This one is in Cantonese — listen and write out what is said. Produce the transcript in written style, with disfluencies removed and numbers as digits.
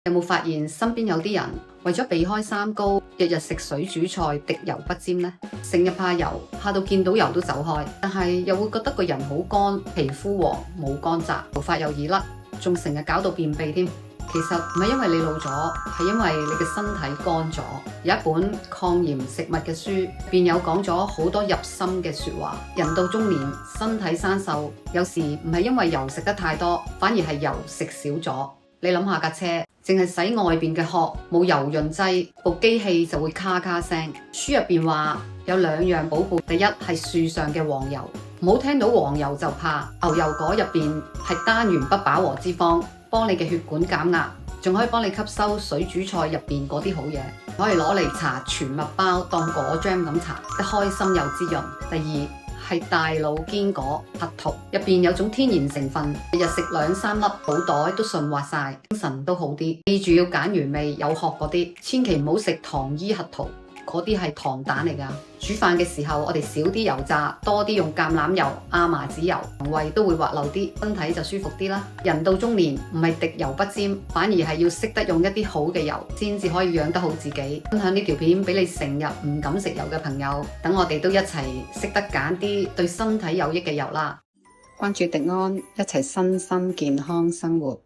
有冇發現身邊有啲人為咗避開三高，日日食水煮菜，滴油不沾呢？成日怕油，怕到見到油都走開，但係又會覺得個人好乾，皮膚黃，冇乾燥，頭髮又易甩，仲成日搞到便秘添。其實唔係因為你老咗，係因為你嘅身體乾咗。有一本抗炎食物嘅書，便有講咗好多入心嘅說話。人到中年，身體生鏽，有時唔係因為油食得太多，反而係油食少咗。你諗下架車，淨係洗外邊嘅殼，冇油潤劑，部機器就會咔咔聲。書入邊話有兩樣寶貝，第一係樹上嘅黃油，唔好聽到黃油就怕。牛油果入邊係單元不飽和脂肪，幫你嘅血管減壓，仲可以幫你吸收水煮菜入邊嗰啲好嘢，可以攞嚟搽全麥包當果醬咁搽，得開心又滋潤。第二係大腦堅果核桃，入邊有種天然成分，日日食2-3粒，腦袋都順滑晒，精神都好啲。記住要揀原味有殼嗰啲，千祈唔好食糖衣核桃，嗰啲係糖蛋嚟㗎。煮飯嘅時候，我哋少啲油炸，多啲用橄欖油、亞麻籽油，胃都會滑溜啲，身體就舒服啲啦。人到中年唔係滴油不沾，反而係要識得用一啲好嘅油，先至可以養得好自己。分享呢條片俾你成日唔敢食油嘅朋友，等我哋都一齊識得揀啲對身體有益嘅油啦。關注迪安，一齊身心健康生活。